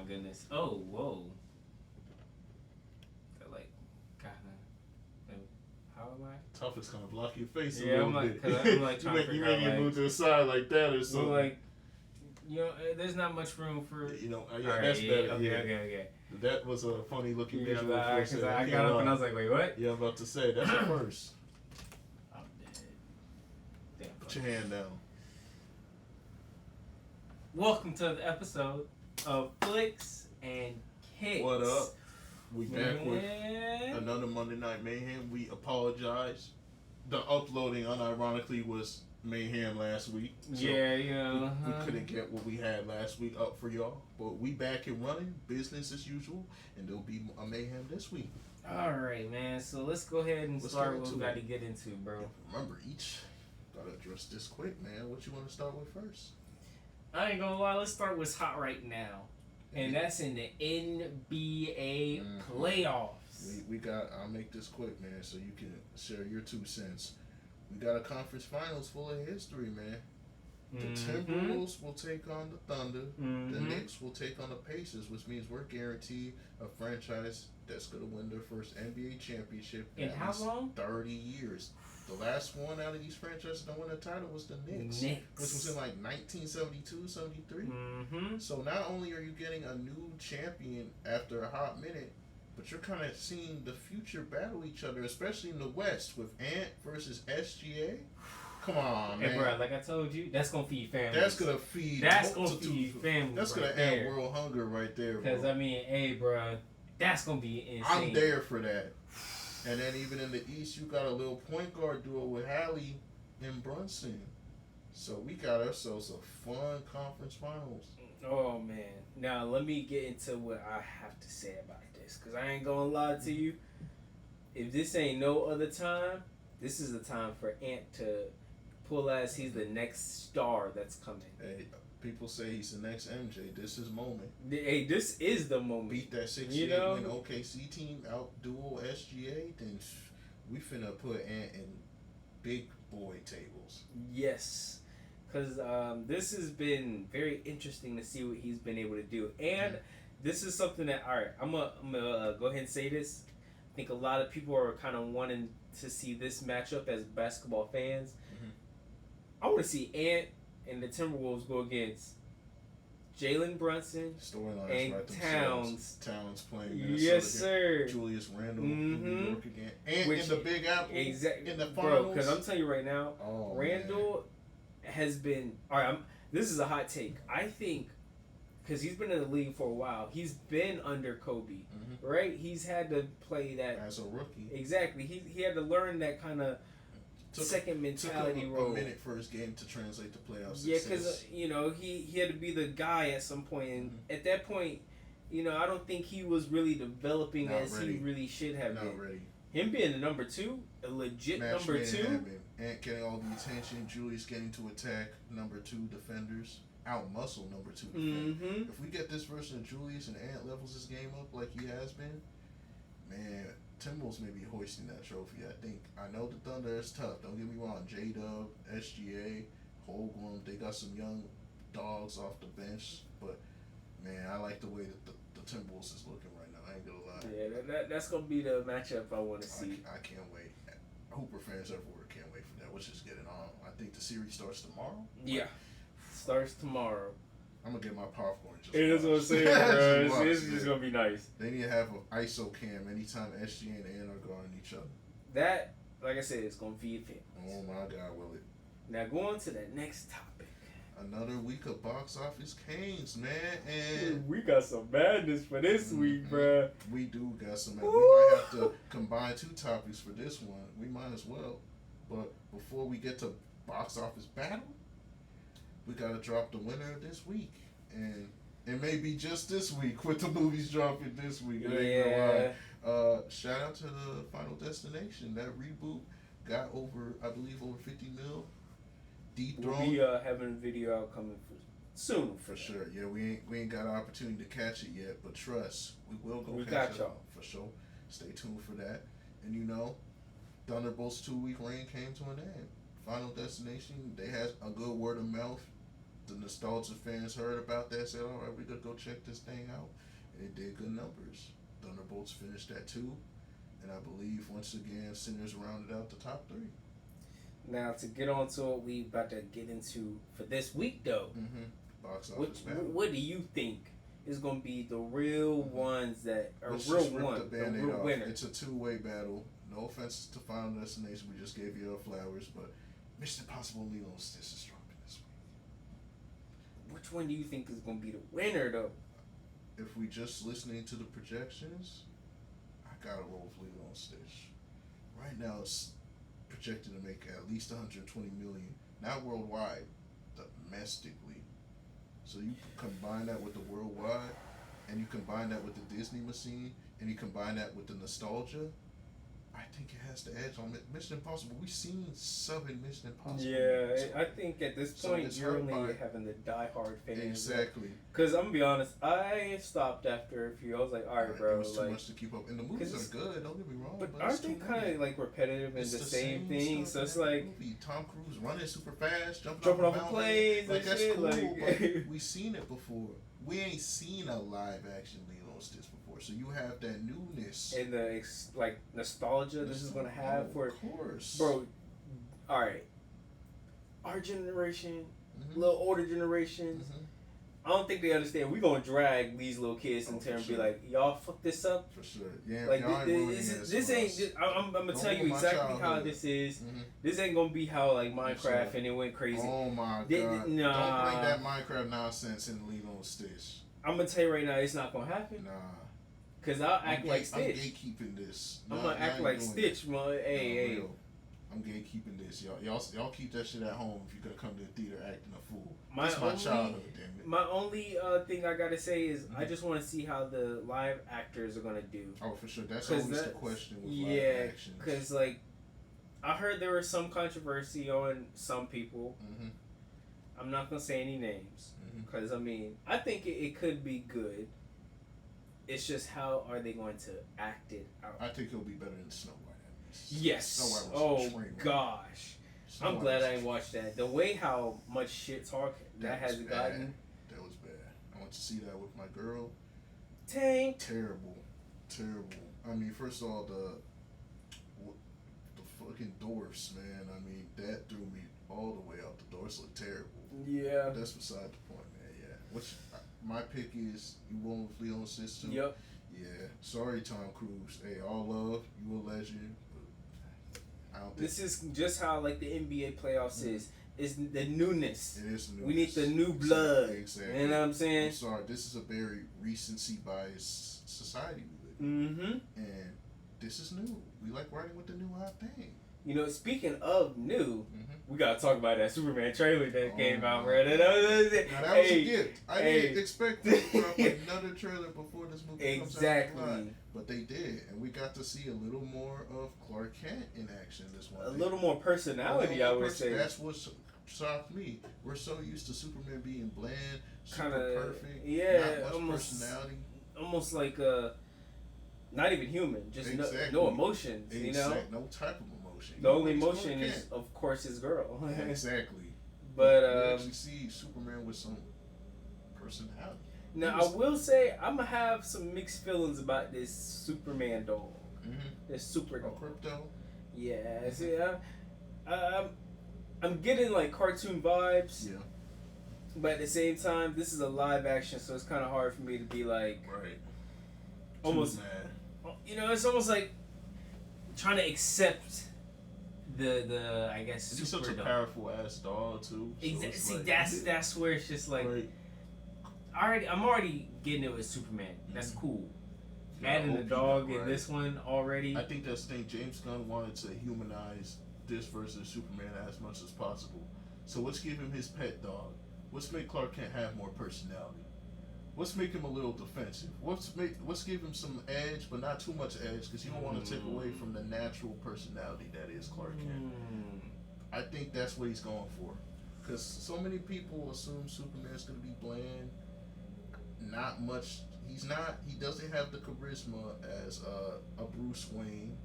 goodness. Oh, whoa. Like, God, how am I? Tough is gonna block your face a Yeah, little I'm like, bit. cause I'm like trying to You figure may out, need to like, move to the side like that or well, something. like, there's not much room for. Yeah, Alright, that's better. Okay. That was a funny looking visual. Because I got up and I was like, wait, what? Yeah, I'm about to say that's a first. I'm dead. Damn. Put your hand down. Welcome to the episode of Flicks and Kicks. What up? We back with another Monday Night Mayhem. We apologize. The uploading, unironically, was Mayhem last week. So yeah, we couldn't get what we had last week up for y'all. But we back and running, business as usual, and there'll be a Mayhem this week. Alright, man. So let's go ahead and start what we got to get into, bro. Remember, each gotta address this quick, man. What you want to start with first? I ain't gonna lie, let's start with hot right now. And that's in the NBA playoffs. We got, I'll make this quick, man, so you can share your 2 cents. We got a conference finals full of history, man. The Timberwolves will take on the Thunder. The Knicks will take on the Pacers, which means we're guaranteed a franchise that's going to win their first NBA championship in how long? 30 years. The last one out of these franchises that won a title was the Knicks. Which was in like 1972, 73. So not only are you getting a new champion after a hot minute, but you're kind of seeing the future battle each other, especially in the West with Ant versus SGA. Come on, man. Hey, bro, like I told you, that's going to feed families. That's going to feed families. That's going to end world hunger right there, bro. Because, I mean, hey, bro, that's going to be insane. I'm there for that. And then even in the East, you got a little point guard duo with Hallie and Brunson. So we got ourselves a fun conference finals. Oh, man. Now, let me get into what I have to say about this. Because I ain't going to lie to you. If this ain't no other time, this is the time for Ant to pull as he's the next star that's coming. Hey, people say he's the next MJ. This is moment. Hey, this is the moment. Beat that 68 win OKC team, out duel SGA, then we finna put Ant in big boy tables. Yes. Because this has been very interesting to see what he's been able to do. And this is something that, all right, I'm gonna go ahead and say this. I think a lot of people are kind of wanting to see this matchup as basketball fans. I want to see Ant and the Timberwolves go against Jalen Brunson and right Towns. Towns playing Minnesota. Yes, sir. Julius Randle in New York again. And in the Big Apple. Exactly. In the finals. Bro, because I'm telling you right now, Randle has been... All right, this is a hot take. I think, because he's been in the league for a while, he's been under Kobe, right? He's had to play that... As a rookie. Exactly. He had to learn that kind of... second mentality role. A minute for his game to translate to playoffs. Yeah, because he had to be the guy at some point, and at that point, I don't think he was really developing he really should have been. Not ready. Him being the number 2, a legit number 2. Ant getting all the attention. Julius getting to attack number 2 defenders. Out muscle number 2 defender. If we get this version of Julius and Ant levels his game up like he has been, man. Timberwolves may be hoisting that trophy. I know the Thunder is tough. Don't get me wrong. J-Dub, SGA, Holgram, they got some young dogs off the bench. But, man, I like the way that the Timberwolves is looking right now. I ain't going to lie. Yeah, that's going to be the matchup I want to see. I can't wait. Hooper fans everywhere can't wait for that. Let's just get it on. I think the series starts tomorrow. Yeah. Starts tomorrow. I'm going to get my popcorn. It is what I'm saying, bro. It's just going to be nice. They need to have an ISO cam anytime SG and Ant are guarding each other. That, like I said, it's going to feed families. Oh, my God, will it. Now, going to that next topic. Another week of box office canes, man. And we got some madness for this week, bro. We do got some madness. We might have to combine 2 topics for this one. We might as well. But before we get to box office battle, we got to drop the winner of this week. And it may be just this week with the movies dropping this week. Shout out to the Final Destination. That reboot got over 50 mil. We'll be having a video out coming soon. For sure. Yeah, we ain't got an opportunity to catch it yet, but trust, we will go catch it y'all. For sure. Stay tuned for that. And Thunderbolt's 2-week reign came to an end. Final Destination, they had a good word of mouth the nostalgia fans heard about that, said, all right, we could go check this thing out. And it did good numbers. Thunderbolts finished at 2. And I believe, once again, Sinners rounded out the top 3. Now, to get on to what we about to get into for this week, though, box office battle. What do you think is going to be the real ones that are Let's real just rip one, the the Band-Aid real off. winner? It's a two-way battle. No offense to Final Destination, we just gave you our flowers, but Mission Impossible Lilo and Stitch is dropping this week. Which one do you think is going to be the winner, though? If we just listening to the projections, I gotta roll with Lilo and Stitch. Right now, it's projected to make at least 120 million, not worldwide, domestically. So you combine that with the worldwide, and you combine that with the Disney machine, and you combine that with the nostalgia, I think it has the edge on Mission Impossible. We've seen Southern Mission Impossible. Yeah, I think at this So point it's you're hurt only by- having the die-hard fans. Exactly. Because I'm going to be honest, I stopped after a few. I was like, all right, bro. It was too like, much to keep up. And the movies are good, don't get me wrong. but But aren't it's they too kind many. of like repetitive and It's the same thing? stuff So it's in every like movie. Tom Cruise running super fast, jumping off a of mountain. planes Like and that's shit. cool, Like, but we seen it before. We ain't seen a live action Lilo and Stitch before, so you have that newness. and the like nostalgia this is gonna have for, of course, bro. All right, our generation, Mm-hmm. little older generations. Mm-hmm. I don't think they understand. We gonna drag these little kids into for and be sure. like, y'all fuck this up. For sure, yeah. Like y'all ain't ruining this for ain't. us. I'm gonna Don't tell you ruin my exactly how childhood. this is. Mhm. This ain't gonna be how like Minecraft sure. and it went crazy. Oh my god! Nah. Don't bring that Minecraft nonsense in Lilo and Stitch. I'm gonna tell you right now, it's not gonna happen. Nah. Cause I'll act like Stitch. I'm gatekeeping this. I'm gonna act like Stitch, man. Hey. I'm gatekeeping this. Y'all keep that shit at home if you're gonna come to the theater acting a fool. My That's my only- childhood, damn it. My only thing I gotta say is I just want to see how the live actors are gonna do. Oh, for sure. That's 'Cause always the that's- question with Yeah, live actions. because like I heard there was some controversy on some people. Mm-hmm. I'm not gonna say any names Mm-hmm. because I mean I think it could be good. It's just how are they going to act it out? I think it'll be better than Snow White. At least. Yes. Snow White was Oh extreme. gosh. Snow I'm White glad was I ain't watched that. The way how much shit talk that has was gotten. bad. That was bad. I went to see that with my girl. Tank. Terrible. I mean, first of all, the fucking dwarfs, man. I mean, that threw me all the way out. The dwarfs look terrible. Yeah. That's beside the point, man. Yeah. Which my pick is you rolling with Leo and Sis too. Yep. Yeah. Sorry, Tom Cruise. Hey, all love. You a legend. But I don't think This is just how like the NBA playoffs is. It's the newness. it is new. We need the new blood. Exactly. You know what I'm saying? I'm sorry. This is a very recency bias society we live in. Mm-hmm. And this is new. We like riding with the new hot thing. You know, speaking of new, Mm-hmm. we gotta talk about that Superman trailer that came out, my bro. God. That was Now that was a gift. I didn't hey. expect them to drop another trailer before this movie comes out. Exactly. But they did, and we got to see a little more of Clark Kent in action this one. A day. little more personality, I would say. That's what shocked me. We're so used to Superman being bland, super Kinda, perfect, yeah, not much almost- personality. Almost like not even human, just Exactly. no emotions. You know, No type of emotion. the only He's emotion Clark is, Kent. of course, his girl. Exactly. But we actually see Superman with some personality. now I will say I'm gonna have some mixed feelings about this Superman doll. Mm-hmm. This super Oh, doll. Crypto. Yeah, see, I'm getting like cartoon vibes, Yeah. but at the same time, this is a live action, so it's kind of hard for me to be like, Right. almost, you know, it's almost like trying to accept the I guess He's such super a doll. powerful ass doll too. So Exactly. it's See, like, that's where it's just like, right. I'm already getting it with Superman. That's cool. Yeah, I Adding the hope he dog did in right. this one already. I think that's the thing. James Gunn wanted to humanize this versus Superman as much as possible. So let's give him his pet dog. Let's make Clark Kent have more personality. Let's make him a little defensive. Let's give him some edge, but not too much edge, because you don't want to take away from the natural personality that is Clark Kent. I think that's what he's going for. Because so many people assume Superman's going to be bland. Not much. He's not. He doesn't have the charisma as a Bruce Wayne.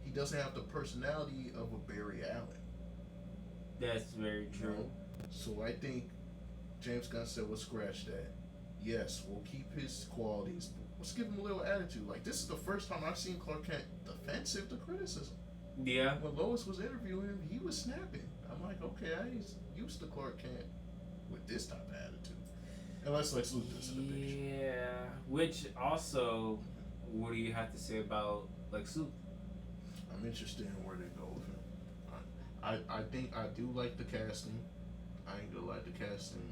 He doesn't have the personality of a Barry Allen. That's very You true. know? So I think James Gunn said, "We'll scratch that. Yes, we'll keep his qualities. But let's give him a little attitude. Like, this is the first time I've seen Clark Kent defensive to criticism. Yeah. When Lois was interviewing him, he was snapping. I'm like, okay, I ain't used to Clark Kent with this type of attitude. Unless Lex Luthor's in the picture. Yeah. Which also, what do you have to say about Lex Luthor? I'm interested in where they go with him. I think I do like the casting. I ain't gonna like the casting.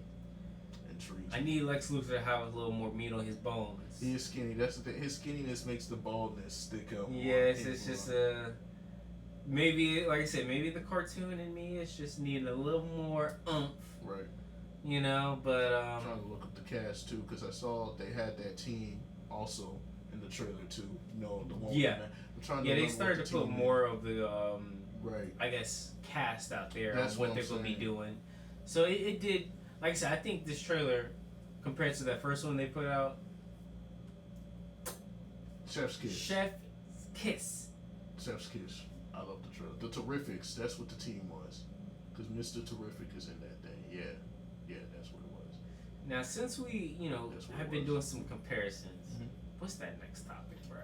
Intrigues I need Lex Luthor to have a little more meat on his bones. He is skinny. That's the thing. His skinniness makes the baldness stick out. Yes, it's just maybe, like I said, maybe the cartoon in me is just needing a little more oomph. Right. You know, but I'm trying to look up the cast too because I saw they had that team also in the trailer too. You know, the one. Yeah. I'm trying to they started to put more of the right. I guess cast out there That's on what what they're I'm going to be saying. doing. So it did. Like I said, I think this trailer, compared to that first one they put out, Chef's Kiss. Chef's Kiss. Chef's Kiss. I love the trailer. The Terrifics. That's what the team was. Because Mr. Terrific is in that thing. Yeah. Yeah, that's what it was. Now, since we, That's what have it been was. doing some comparisons, Mhm. what's that next topic, bro?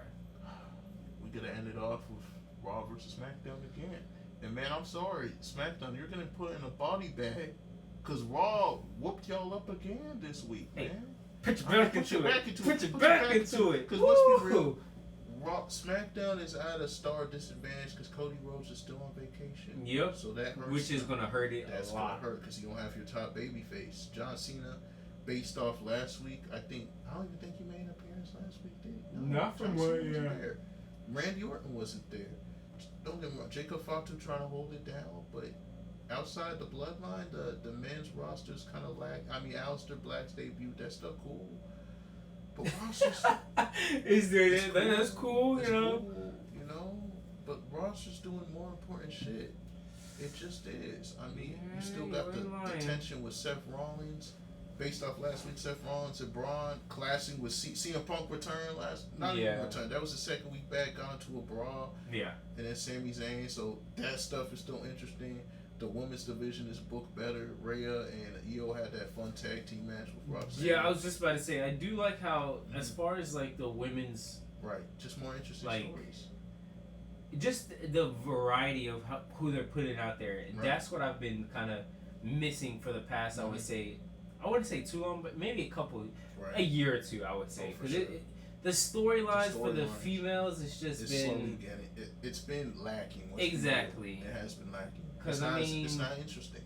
We gotta end it off with Raw versus SmackDown again. And man, I'm sorry, SmackDown, you're gonna put in a body bag because Raw whooped y'all up again this week, Hey, man. Put your I mean, back into it. Put your Put back into it. Because let's be Woo! real, Raw SmackDown is at a star disadvantage because Cody Rhodes is still on vacation. Yep. So that hurts. Which is gonna hurt it That's a gonna lot. hurt because you don't have your top baby face. John Cena, based off last week, I don't even think he made an appearance last week, did he? Not from John what- Cena wasn't yeah. there. Randy Orton wasn't there. Don't get me wrong, Jacob Fatu trying to hold it down, but outside the bloodline, the men's roster's kind of lag. I mean, Aleister Black's debut, that's still cool. But roster's Is there it's that's cool, It's you know? cool, you know. But roster's doing more important shit. It just is. I mean, Yeah, you still you got the ain't lying. tension with Seth Rollins. Based off last week, Seth Rollins and Braun clashing with CM Punk return not Yeah. even return. That was the second week back, got into a brawl. Yeah. And then Sami Zayn. So that stuff is still interesting. The women's division is booked better. Rhea and Io had that fun tag team match with Roxanne. Yeah, I was just about to say, I do like how, as far as like the women's, Right. Just more interesting Like, stories. just the variety of who they're putting out there. And Right. that's what I've been kind of missing for the past, I would say, I wouldn't say too long, but maybe a Right. year or two, I would say. Oh, for Because sure. the storylines for the storylines. females, it's just It's slowly been... getting. It's been lacking. Let's be Exactly. real. It has been lacking. 'Cause, It's I not, mean- it's not interesting.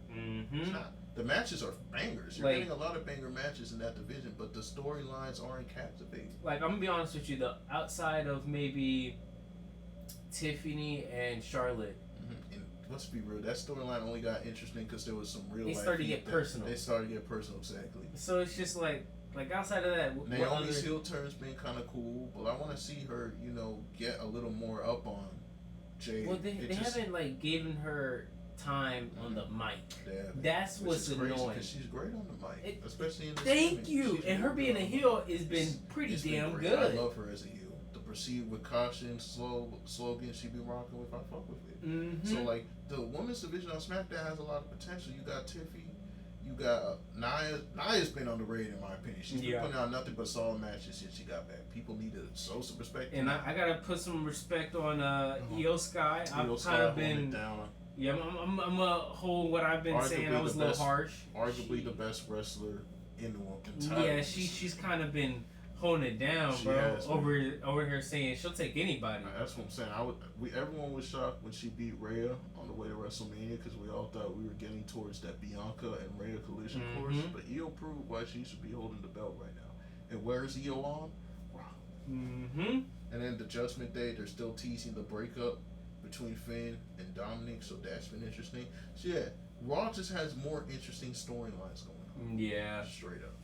It's hmm not. The matches are bangers. You're Like- getting a lot of banger matches in that division, but the storylines aren't captivating. Like, I'm going to be honest with you, the outside of maybe Tiffany and Charlotte, And let's be real, that storyline only got interesting because there was some real. They life started to heat get that- personal. They started to get personal, exactly. so it's just like outside of that, what Naomi's other- heel turn's been kind of cool, but I want to see her, get a little more up on Jade. Well, they It they just- haven't like given her time on the mic. Yeah, That's which what's is crazy annoying. 'cause she's great on the mic, It- especially in this Thank women. you. She's And her really being a good on the heel mic. has been pretty It's been damn great. good. I love her as a heel. The proceed with caution, slogan she be rocking with, I fuck with it. Mm-hmm. So like the women's division on SmackDown has a lot of potential. You got Tiffy, you got Nia. Nia's been underrated in my opinion. She's been Yeah. putting out nothing but solid matches since she got back. People need to show some respect. And I gotta put some respect on Io Sky. I've Io kind Sky of holding it been, down. yeah, I'm a whole what I've been saying. Arguably I was a the little best- harsh. Arguably She- the best wrestler in the entire. Yeah, she's kind of been holding it down, She bro. has, man. Over here saying she'll take anybody. That's what I'm saying. Everyone was shocked when she beat Rhea on the way to WrestleMania because we all thought we were getting towards that Bianca and Rhea collision course. Mhm. But Io proved why she should be holding the belt right now. And where is Io on? Wow. Mm-hmm. And then the Judgment Day, they're still teasing the breakup between Finn and Dominic, so that's been interesting. So yeah, Raw just has more interesting storylines going on. Yeah. Straight up.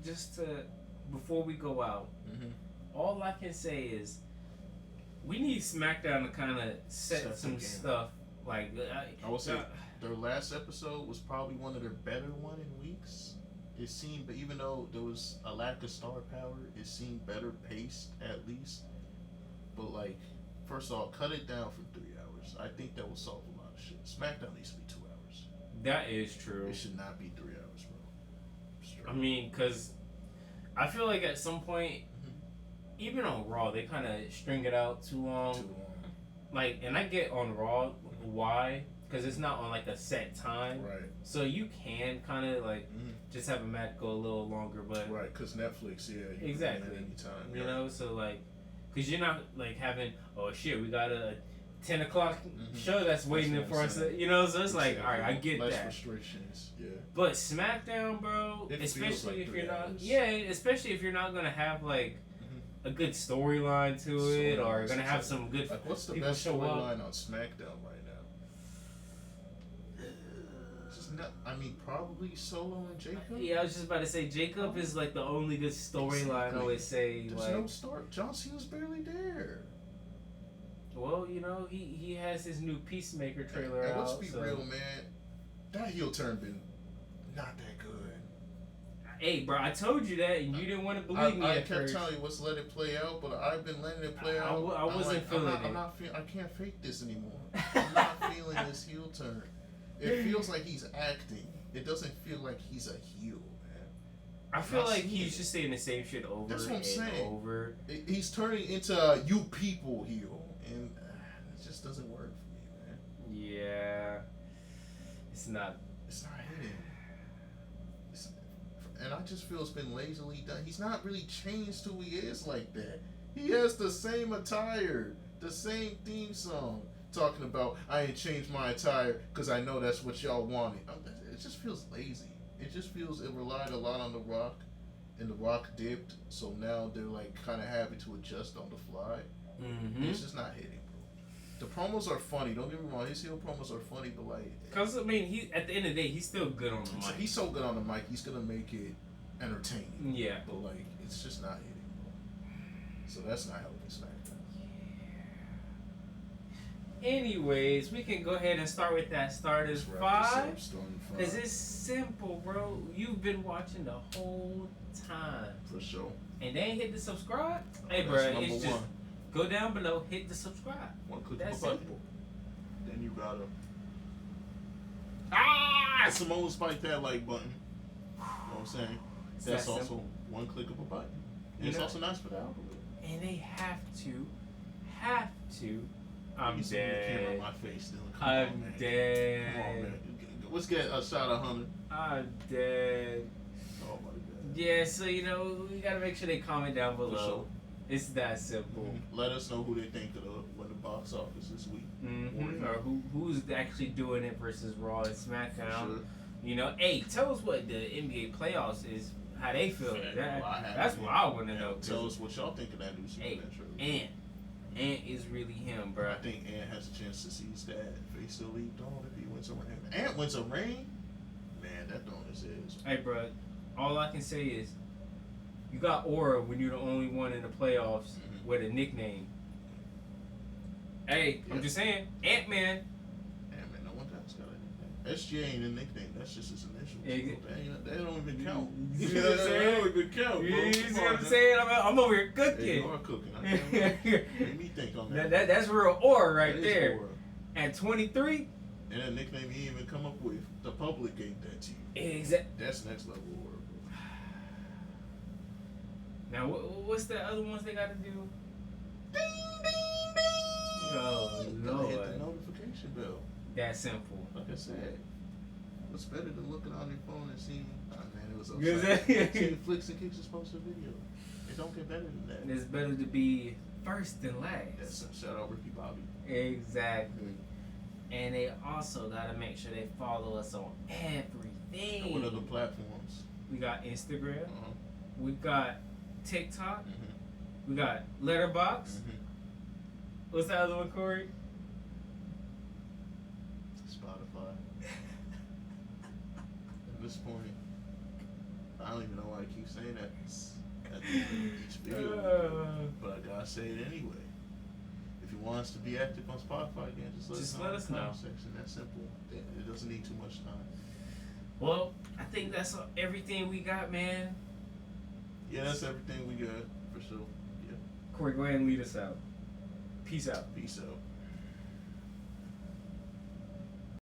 Just to before we go out, Mm-hmm. all I can say is we need SmackDown to kind of set Set the some game. stuff. Like I will say their last episode was probably one of their better one in weeks. It seemed, but even though there was a lack of star power, it seemed better paced at least. But like, first of all, cut it down for 3 hours. I think that will solve a lot of shit. SmackDown needs to be 2 hours. That is true. It should not be 3 hours, bro. I mean, because I feel like at some point, even on Raw, they kind of string it out too long. Like, and I get on Raw why, because it's not on like a set time. Right. So you can kind of like just have a match go a little longer, but right, because Netflix, you exactly. can anytime. You know, so like, because you're not like having, oh shit, we got a 10 o'clock show that's waiting for us. You know, so it's like, all right, I get less that. restrictions. Yeah. But SmackDown, bro, It especially feels like if 3 you're not, hours. especially if you're not gonna have like a good storyline to it, or gonna have some good. Like, what's the people best show up. storyline on SmackDown right now? Just not. I mean, probably Solo and Jacob. Yeah, I was just about to say Jacob is like the only good storyline. I always say There's like, no start. John Cena's barely there. well, you know, he has his new Peacemaker trailer And out. let's be so. real, man. That heel turn been not that good. Hey, bro, I told you that, and you didn't want to believe me I at kept first. telling you let's let it play out, but I've been letting it play out. I wasn't feeling it. I can't fake this anymore. I'm not feeling this heel turn. It feels like he's acting. It doesn't feel like he's a heel, man. I feel like he's just saying the same shit over That's what I'm and saying. over. He's turning into a you people heel, and it just doesn't work for me, man. Yeah, it's not. It's not hitting. And I just feel it's been lazily done. He's not really changed who he is like that. He has the same attire, the same theme song, talking about I ain't changed my attire because I know that's what y'all wanted. It just feels lazy. It just feels it relied a lot on The Rock, and The Rock dipped, so now they're like kind of having to adjust on the fly. It's just not hitting, bro. The promos are funny. Don't get me wrong. His heel promos are funny, but like, Cause I mean, he at the end of the day, he's still good on the mic. he's so good on the mic. He's gonna make it entertaining. Yeah, But like, it's just not hitting, bro. So that's not helping SmackDown. Anyways, we can go ahead and start with that starters Let's wrap five. this up, starting Cause five. it's simple, bro. You've been watching the whole time, For sure. and they ain't hit the subscribe. Hey, That's bro, number it's just one. go down below, hit the subscribe. One click That's of a button. simple. Then you gotta Simone spike that like button. You know what I'm saying? It's That's that also simple. one click of a button. And You it's know- also nice for the algorithm. And they have to. I'm You see the camera in dead. my face still. Come I'm on, man. dead. Come on, man. Let's get a shot of 100. I'm dead. Oh my god. Yeah, so you know, we gotta make sure they comment down For below. sure. It's that simple. Let us know who they think of win the box office this week. Or who's actually doing it versus Raw and SmackDown. Sure. You know, hey, tell us what the NBA playoffs is, how they feel. Yeah, That's what I want to know. Tell us what y'all think of that new Superman trailer. Ant is really him, bro. I think Ant has a chance to see his dad face the league throne if he wins a ring. Ant wins a ring? Man, that throne is his. Hey, bro, all I can say is you got aura when you're the only one in the playoffs with a nickname. Hey, I'm just saying, Ant-Man. Ant-Man, no one else got a nickname. SJ ain't a nickname. That's just his initials. They don't even count. You know what I'm saying? They don't even count, bro. You see what I'm saying? I'm over here Hey, cooking. you are cooking. Made me think on that. That's real aura right That is there. aura. At 23, And that nickname you even come up with. The public gave that to you. exactly. That's next level aura, bro. Now, what's the other ones they got to do? Ding, ding, ding. Oh, Hit the Lord. notification bell. That simple. Like I said, what's better than looking on your phone and seeing, man, it was Is upside. that- Seeing Flicks and Kicks' posted video. It don't get better than that. It's better to be first than last. That's shout out Ricky Bobby. Exactly. And they also got to make sure they follow us on everything. And what other platforms? We got Instagram. Uh-huh. We got TikTok. Mm-hmm. We got Letterboxd. Mm-hmm. What's the other one, Corey? Spotify. At this point, I don't even know why I keep saying that at the end of each video. But I gotta say it anyway. If you want us to be active on Spotify again, just let us know in the comment section. That's simple. It doesn't need too much time. Well, I think that's everything we got, man. Yeah, that's everything we got for sure. Yeah. Corey, go ahead and lead us out. Peace out. Peace out.